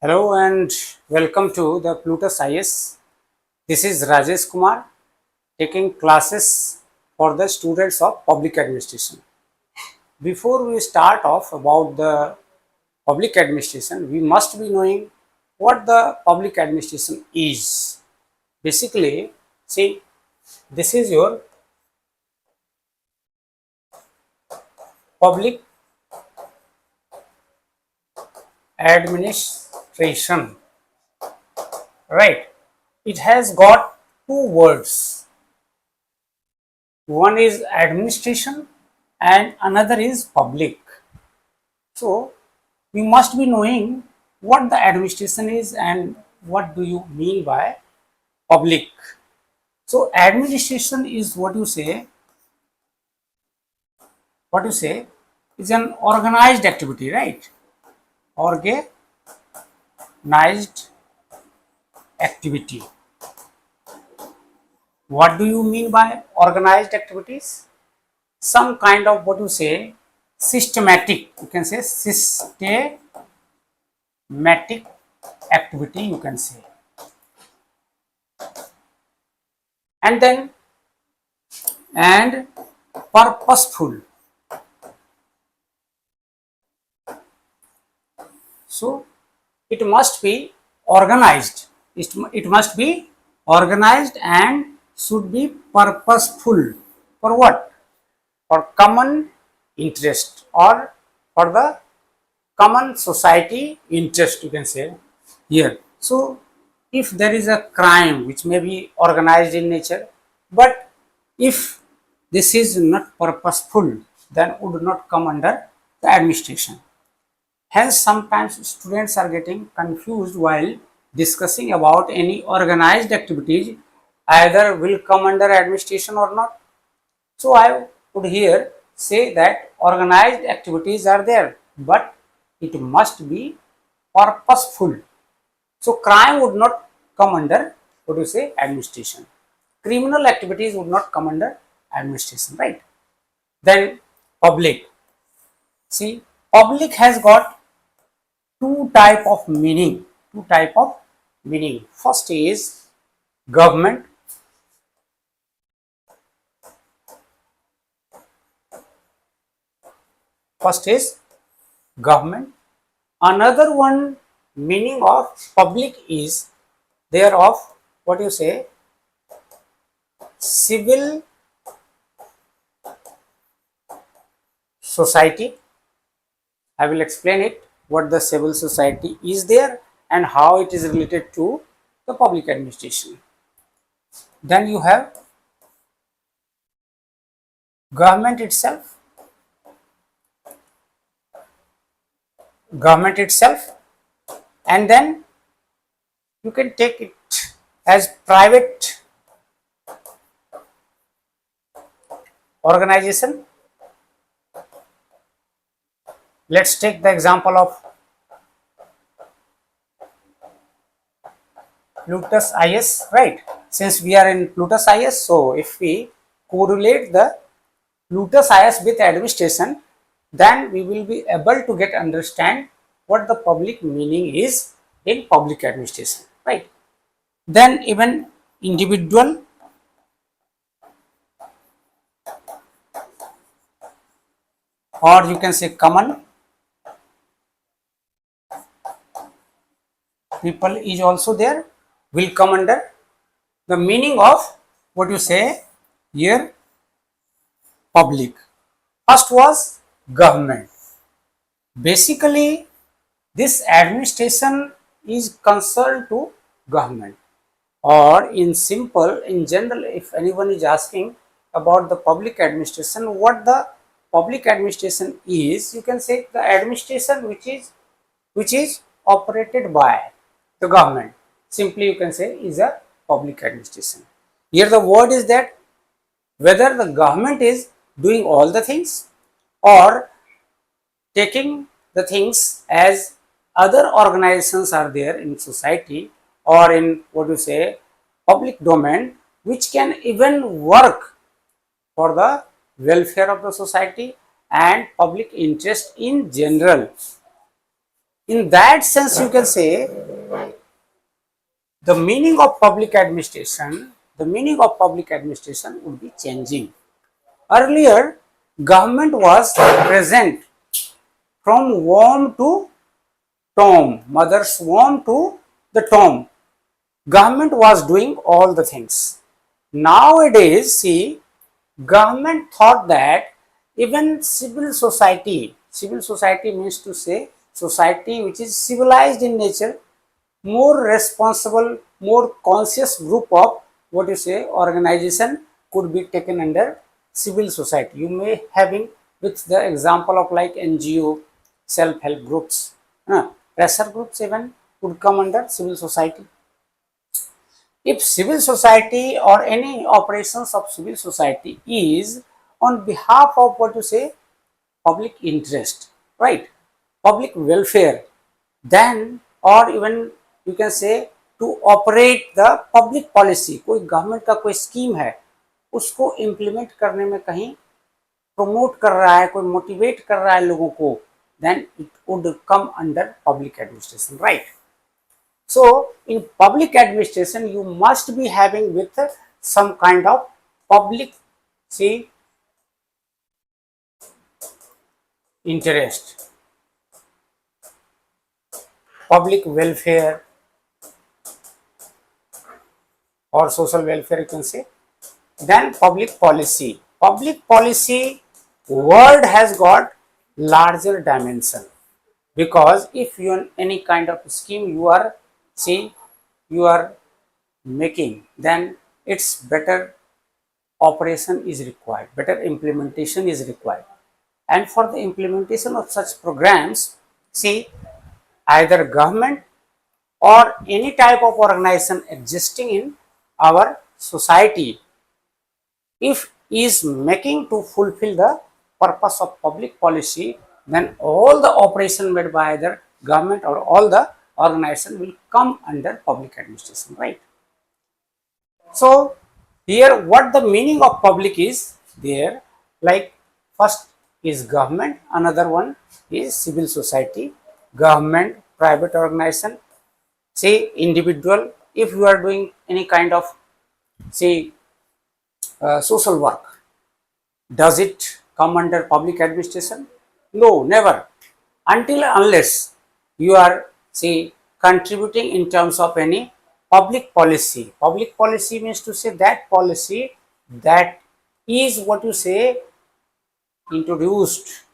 Hello and welcome to the Plutus IS. This is Rajesh Kumar taking classes for the students of public administration. Before we start off about the public administration, we must be knowing what the public administration is. Basically, see, this is your public administration, right? It has got two words. One is administration and another is public. So we must be knowing what the administration is and what do you mean by public. So administration is what you say is an organized activity, right? Organized activity. What do you mean by organized activities? Some kind of systematic, you can say systematic activity, you can say. And then and purposeful. So it must be organized. It must be organized and should be purposeful. For what? For common interest or for the common society interest, you can say here. So if there is a crime which may be organized in nature, but if this is not purposeful, then would not come under the administration. Hence, sometimes students are getting confused while discussing about any organized activities, either will come under administration or not. So I would here say that organized activities are there, but it must be purposeful. So crime would not come under administration. Criminal activities would not come under administration, right? Then public. See, public has got two type of meaning. First is government. Another one meaning of public is there of civil society. I will explain it what the civil society is there and how it is related to the public administration. Then you have government itself. And then you can take it as private organization. Let's take the example of Plutus IS, right? Since we are in Plutus IS, so if we correlate the Plutus IS with administration, then we will be able to get understand what the public meaning is in public administration, right? Then even individual, or you can say common people is also there, will come under the meaning of here public. First was government. Basically, this administration is concerned to government, or in general, if anyone is asking about the public administration, what the public administration is, you can say the administration which is operated by the government. Simply you can say is a public administration. Here the word is that whether the government is doing all the things or taking the things as other organizations are there in society or in public domain, which can even work for the welfare of the society and public interest in general. in that sense you can say the meaning of public administration, would be changing. Earlier, government was present from womb to tomb, mother's womb to the tomb. Government was doing all the things. Nowadays, see, government thought that even civil society means to say society which is civilized in nature, more responsible, more conscious group of what you say organization could be taken under civil society. You may having with the example of like NGO, self-help groups, pressure groups even would come under civil society. If civil society or any operations of civil society is on behalf of what you say public interest, right, public welfare, then or even you can say to operate the public policy, कोई government का कोई scheme है उसको implement करने में कहीं promote कर रहा है, कोई मोटिवेट कर रहा है लोगों को, then it would come under public administration, right? So in public administration you must be having with some kind of public, see, interest, public welfare or social welfare you can say. Then public policy. Public policy word has got larger dimension, because if you are any kind of scheme you are making, then it's better operation is required, better implementation is required. And for the implementation of such programs, see, either government or any type of organization existing in our society, if is making to fulfill the purpose of public policy, then all the operation made by either government or all the organization will come under public administration, right? So here what the meaning of public is there, like first is government, another one is civil society, government, private organization, say individual. If you are doing any kind of say social work, does it come under public administration? No, never, until unless you are say contributing in terms of any public policy. Public policy means to say that policy that is what you say introduced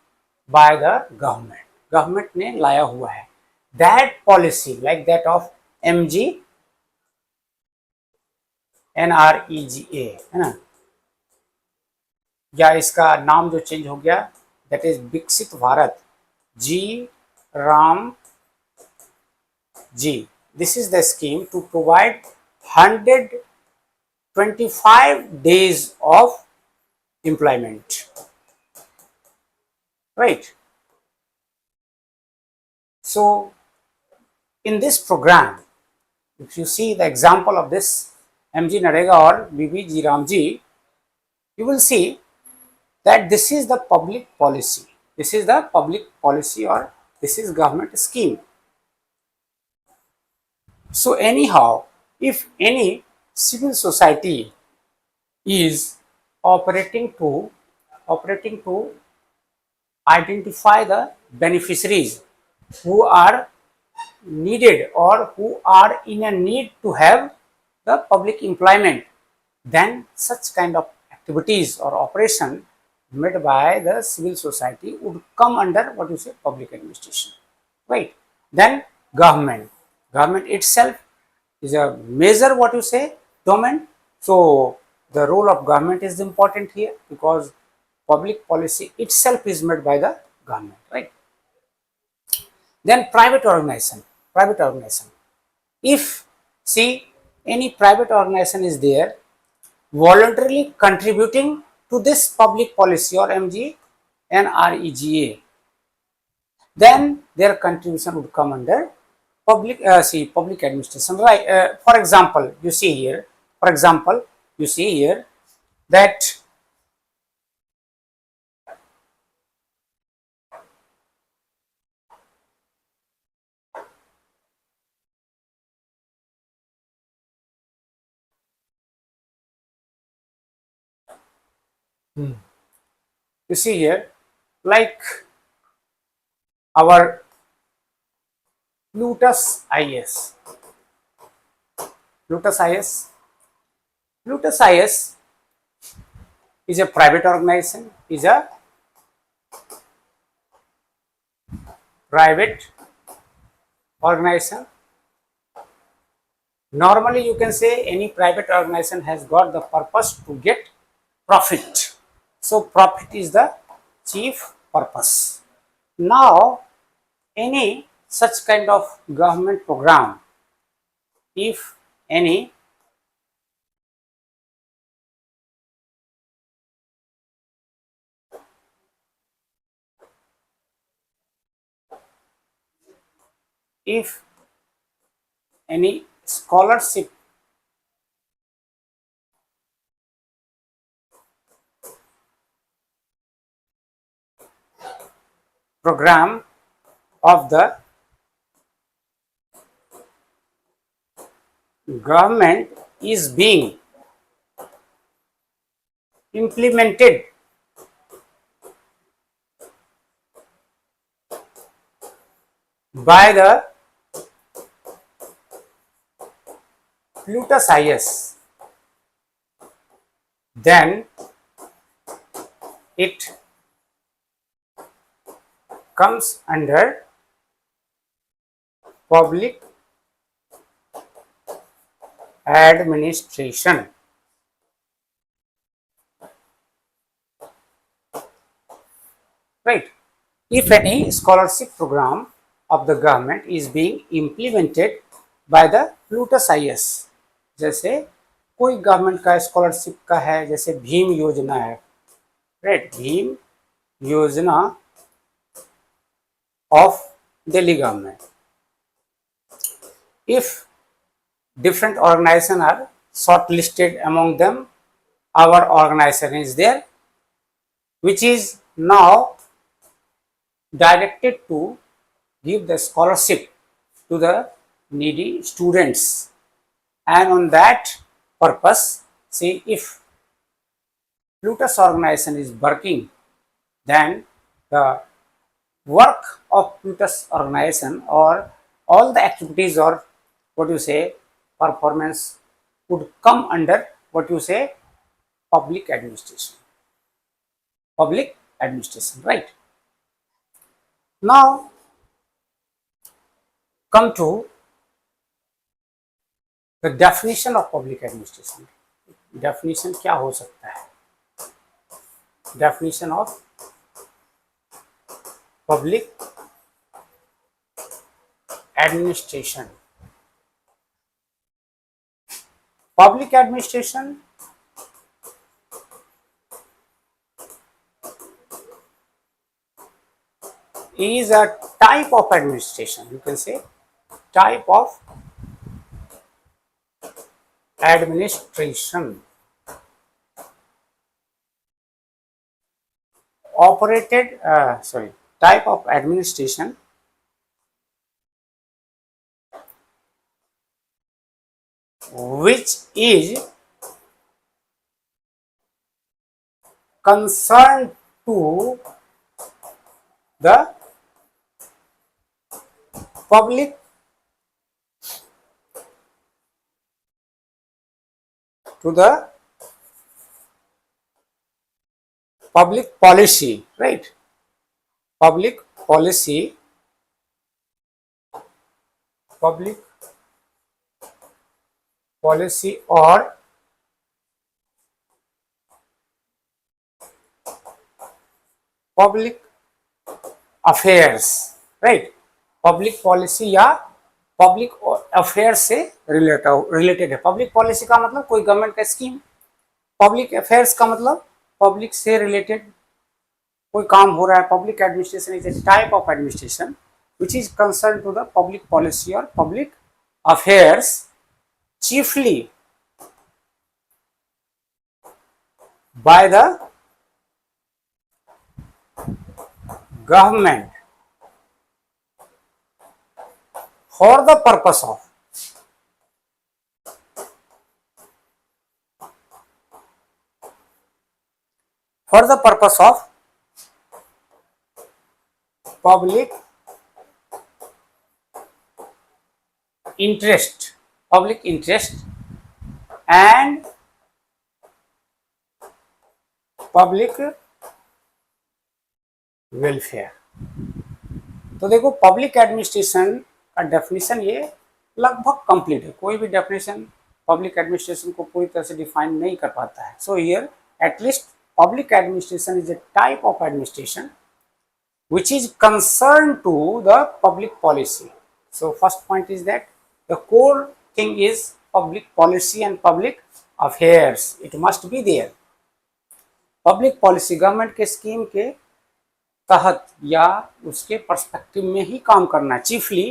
by the government, government ने लाया हुआ है, that policy like that of MG NREGA है ना, या इसका नाम जो चेंज हो गया दैट इज विकसित भारत जी Ram ji. This is the scheme to provide 125 days of employment, right? So in this program, if you see the example of this MG Narega or BBG Ramji, you will see that this is the public policy, this is the public policy or this is government scheme. So anyhow, if any civil society is operating to identify the beneficiaries who are needed or who are in a need to have the public employment, then such kind of activities or operation made by the civil society would come under what you say public administration, right? Then government itself is a major what you say domain. So the role of government is important here because public policy itself is made by the government, right? Then private organization, if see any private organization is there voluntarily contributing to this public policy or MG NREGA, then their contribution would come under public public administration, right? For example, you see here that You see here, like our Plutus IS. Plutus IS. Plutus IS is a private organization, is a private organization. Normally, you can say any private organization has got the purpose to get profit. So, profit is the chief purpose. Now, any such kind of government program, if any if any scholarship program of the government is being implemented by the Plutus IS, then it comes under public administration. Right? If any scholarship program of the government is being implemented by the Plutus IS, जैसे कोई government का scholarship का है, जैसे भीम योजना है, right, Bhim योजना of Delhi government. If different organizations are shortlisted, among them our organization is there, which is now directed to give the scholarship to the needy students, and on that purpose, see, if Plutus organization is working, then the work of Plutus organization or all the activities or what you say performance would come under what you say public administration. Public administration, right? Now come to the definition of public administration. Definition क्या हो सकता है? Definition of public administration. Public administration is a type of administration. You can say type of administration operated, type of administration which is concerned to the public public policy, right? Public policy, public policy or public affairs, right? Public policy या public affair से related है. Public policy का मतलब कोई government का scheme, public affairs का मतलब public से रिलेटेड कोई काम हो रहा है. Public administration is a type of administration which is concerned to the public policy or public affairs chiefly by the government for the purpose of for the purpose of public interest and public welfare. तो देखो public administration का definition ये लगभग complete है, कोई भी definition public administration को पूरी तरह से डिफाइन नहीं कर पाता है. So here at least public administration is a type of administration which is concerned to the public policy. So first point is that the core thing is public policy and public affairs. It must be there. Public policy government के scheme के तहत या उसके perspective में ही काम करना, chiefly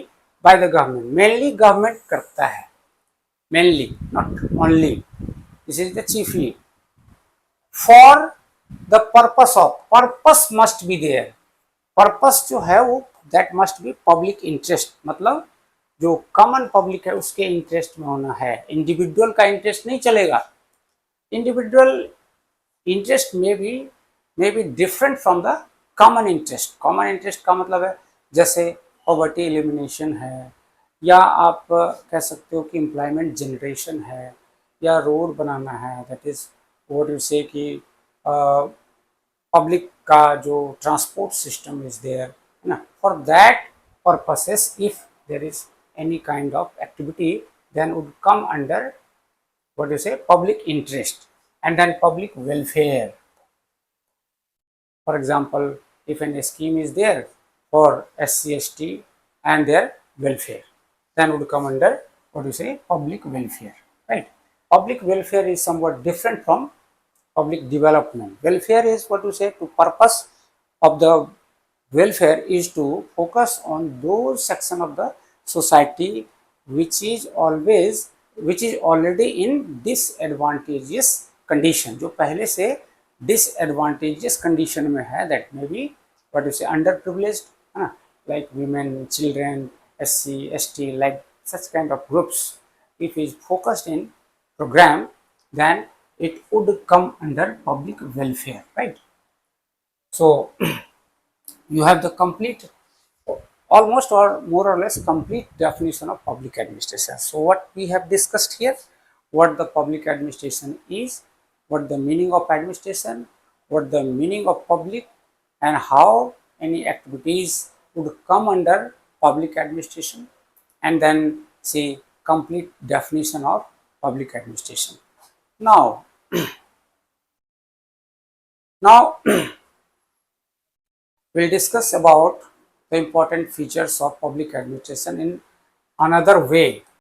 by the government, mainly government करता है, mainly not only, this is the chiefly for the purpose of, purpose must be there, purpose जो है वो that must be public interest, मतलब जो कॉमन पब्लिक है उसके इंटरेस्ट में होना है, इंडिविजुअल का इंटरेस्ट नहीं चलेगा. इंडिविजुअल इंटरेस्ट में be different from the common interest. Common interest का मतलब है जैसे पॉवर्टी एलिमिनेशन है, या आप कह सकते हो कि एम्प्लॉयमेंट जनरेशन है, या रोड बनाना है, दैट इज व्हाट यू से कि पब्लिक का जो ट्रांसपोर्ट सिस्टम इज देयर है ना, for that purposes if there is any kind of activity then would come under what you say public interest and then public welfare. For example if any scheme is there for SC/ST and their welfare, then would come under what you say public welfare, right? Public welfare is somewhat different from public development. Welfare is what you say, to purpose of the welfare is to focus on those section of the society which is already in disadvantageous condition, जो पहले से disadvantageous condition में है, that may be what you say underprivileged, like women, children, SC, ST, like such kind of groups. If it is focused in program, then it would come under public welfare, right? So you have the complete, almost or more or less complete definition of public administration. So what we have discussed here, what the public administration is, what the meaning of administration, what the meaning of public, and how any activities would come under public administration, and then see complete definition of public administration. Now we'll discuss about the important features of public administration in another way.